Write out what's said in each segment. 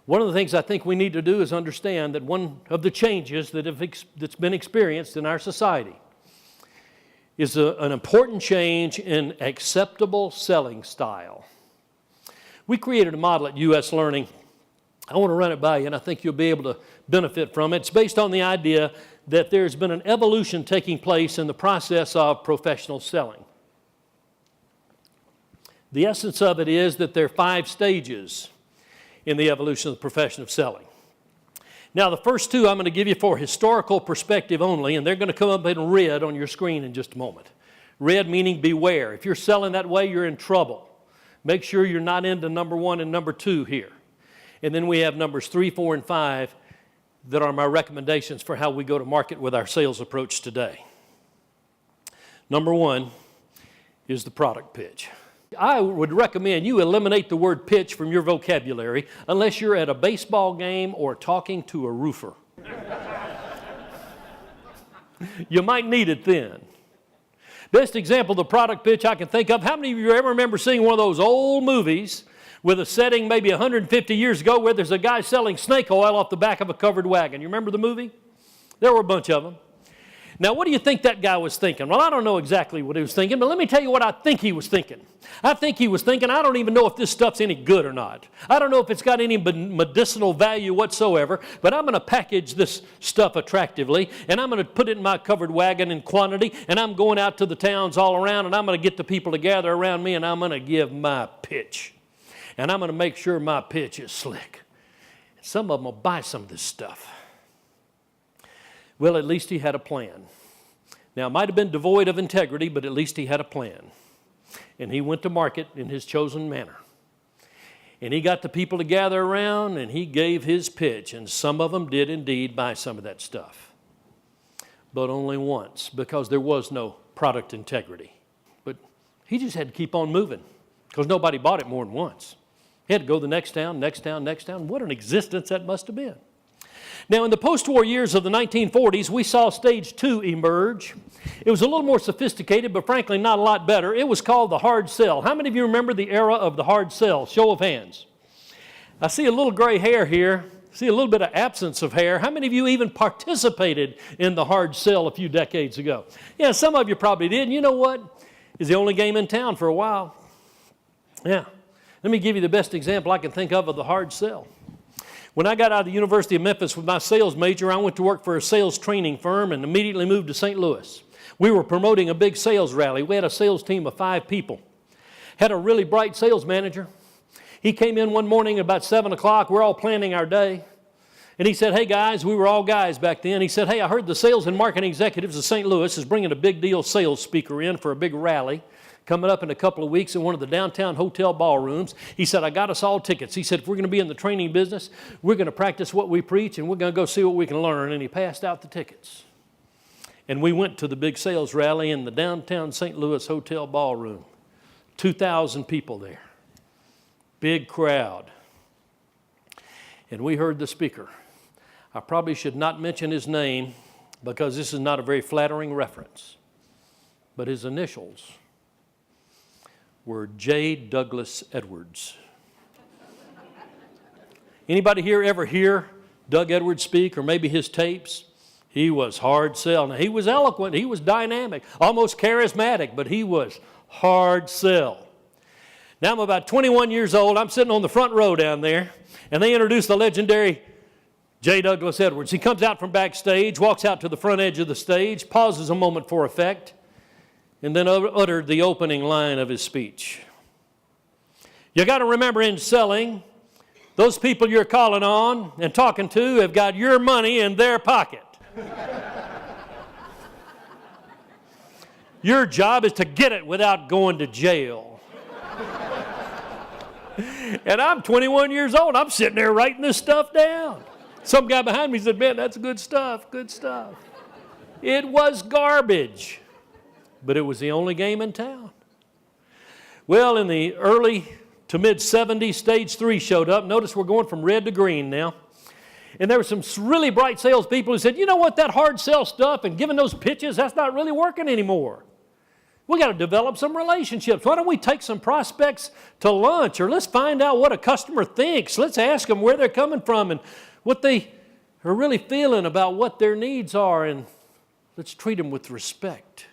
One of the things I think we need to do is understand that one of the changes that's been experienced in our society is an important change in acceptable selling style. We created a model at U.S. Learning. I want to run it by you, and I think you'll be able to benefit from it. It's based on the idea that there's been an evolution taking place in the process of professional selling. The essence of it is that there are 5 stages in the evolution of the profession of selling. Now, the first 2 I'm going to give you for historical perspective only, and they're going to come up in red on your screen in just a moment. Red meaning beware. If you're selling that way, you're in trouble. Make sure you're not into number 1 and number 2 here. And then we have numbers 3, 4, and 5 that are my recommendations for how we go to market with our sales approach today. Number 1 is the product pitch. I would recommend you eliminate the word pitch from your vocabulary unless you're at a baseball game or talking to a roofer. You might need it then. Best example of the product pitch I can think of, how many of you ever remember seeing one of those old movies with a setting maybe 150 years ago where there's a guy selling snake oil off the back of a covered wagon? You remember the movie? There were a bunch of them. Now, what do you think that guy was thinking? Well, I don't know exactly what he was thinking, but let me tell you what I think he was thinking. I think he was thinking, I don't even know if this stuff's any good or not. I don't know if it's got any medicinal value whatsoever, but I'm going to package this stuff attractively, and I'm going to put it in my covered wagon in quantity, and I'm going out to the towns all around, and I'm going to get the people to gather around me, and I'm going to give my pitch. And I'm going to make sure my pitch is slick. Some of them will buy some of this stuff. Well, at least he had a plan. Now, it might have been devoid of integrity, but at least he had a plan. And he went to market in his chosen manner. And he got the people to gather around, and he gave his pitch. And some of them did indeed buy some of that stuff. But only once, because there was no product integrity. But he just had to keep on moving, because nobody bought it more than once. He had to go the next town, next town, next town. What an existence that must have been. Now, in the post-war years of the 1940s, we saw stage 2 emerge. It was a little more sophisticated, but frankly not a lot better. It was called the hard sell. How many of you remember the era of the hard sell? Show of hands. I see a little gray hair here. I see a little bit of absence of hair. How many of you even participated in the hard sell a few decades ago? Yeah, some of you probably did. And you know what? It was the only game in town for a while. Yeah. Let me give you the best example I can think of the hard sell. When I got out of the University of Memphis with my sales major, I went to work for a sales training firm and immediately moved to St. Louis. We were promoting a big sales rally. We had a sales team of 5 people. Had a really bright sales manager. He came in one morning about 7 o'clock. We're all planning our day. And he said, hey guys, we were all guys back then. He said, hey, I heard the sales and marketing executives of St. Louis is bringing a big deal sales speaker in for a big rally coming up in a couple of weeks in one of the downtown hotel ballrooms. He said, I got us all tickets. He said, if we're going to be in the training business, we're going to practice what we preach, and we're going to go see what we can learn. And he passed out the tickets. And we went to the big sales rally in the downtown St. Louis hotel ballroom. 2,000 people there. Big crowd. And we heard the speaker. I probably should not mention his name because this is not a very flattering reference. But his initials were J. Douglas Edwards. Anybody here ever hear Doug Edwards speak, or maybe his tapes? He was hard sell. Now, he was eloquent, he was dynamic, almost charismatic, but he was hard sell. Now I'm about 21 years old. I'm sitting on the front row down there, and they introduced the legendary J. Douglas Edwards. He comes out from backstage, walks out to the front edge of the stage, pauses a moment for effect, and then uttered the opening line of his speech. You got to remember, in selling, those people you're calling on and talking to have got your money in their pocket. Your job is to get it without going to jail. And I'm 21 years old. I'm sitting there writing this stuff down. Some guy behind me said, man, that's good stuff, good stuff. It was garbage. But it was the only game in town. Well, in the early to mid-70s, stage 3 showed up. Notice we're going from red to green now. And there were some really bright salespeople who said, you know what, that hard sell stuff and giving those pitches, that's not really working anymore. We got to develop some relationships. Why don't we take some prospects to lunch, or let's find out what a customer thinks. Let's ask them where they're coming from and what they are really feeling about what their needs are, and let's treat them with respect.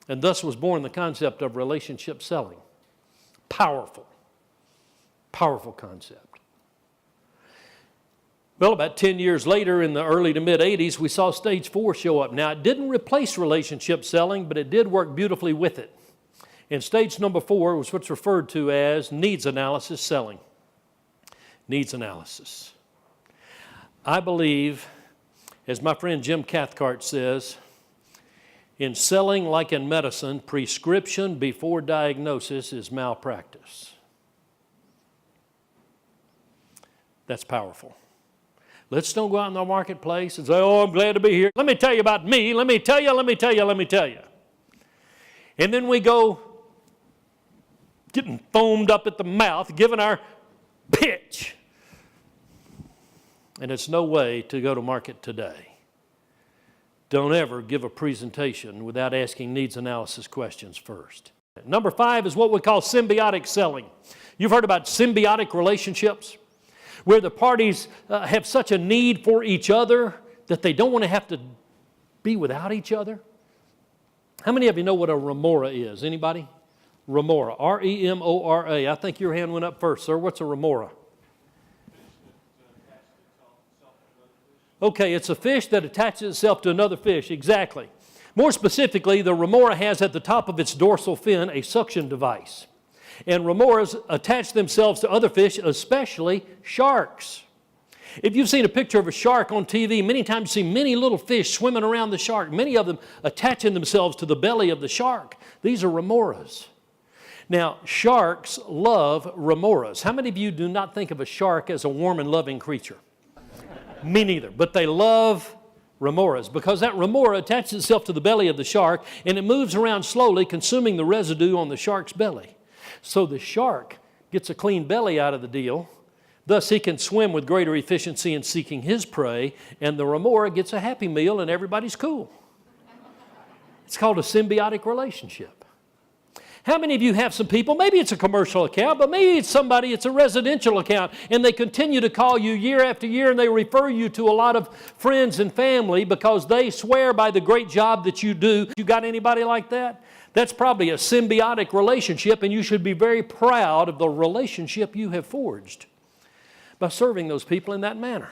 And thus was born the concept of relationship selling. Powerful, powerful concept. Well, about 10 years later, in the early to mid-'80s, we saw stage 4 show up. Now, it didn't replace relationship selling, but it did work beautifully with it. And stage number 4 was what's referred to as needs analysis selling. Needs analysis. I believe, as my friend Jim Cathcart says, in selling like in medicine, prescription before diagnosis is malpractice. That's powerful. Let's don't go out in the marketplace and say, oh, I'm glad to be here. Let me tell you about me. Let me tell you. And then we go getting foamed up at the mouth, giving our pitch. And it's no way to go to market today. Don't ever give a presentation without asking needs analysis questions first. Number 5 is what we call symbiotic selling. You've heard about symbiotic relationships, where the parties have such a need for each other that they don't want to have to be without each other. How many of you know what a remora is? Anybody? Remora, R-E-M-O-R-A. I think your hand went up first, sir. What's a remora? Okay, it's a fish that attaches itself to another fish, exactly. More specifically, the remora has at the top of its dorsal fin a suction device. And remoras attach themselves to other fish, especially sharks. If you've seen a picture of a shark on TV, many times you see many little fish swimming around the shark, many of them attaching themselves to the belly of the shark. These are remoras. Now, sharks love remoras. How many of you do not think of a shark as a warm and loving creature? Me neither, but they love remoras because that remora attaches itself to the belly of the shark and it moves around slowly, consuming the residue on the shark's belly. So the shark gets a clean belly out of the deal. Thus, he can swim with greater efficiency in seeking his prey, and the remora gets a happy meal, and everybody's cool. It's called a symbiotic relationship. How many of you have some people, maybe it's a commercial account, but maybe it's somebody, it's a residential account, and they continue to call you year after year, and they refer you to a lot of friends and family because they swear by the great job that you do. You got anybody like that? That's probably a symbiotic relationship, and you should be very proud of the relationship you have forged by serving those people in that manner.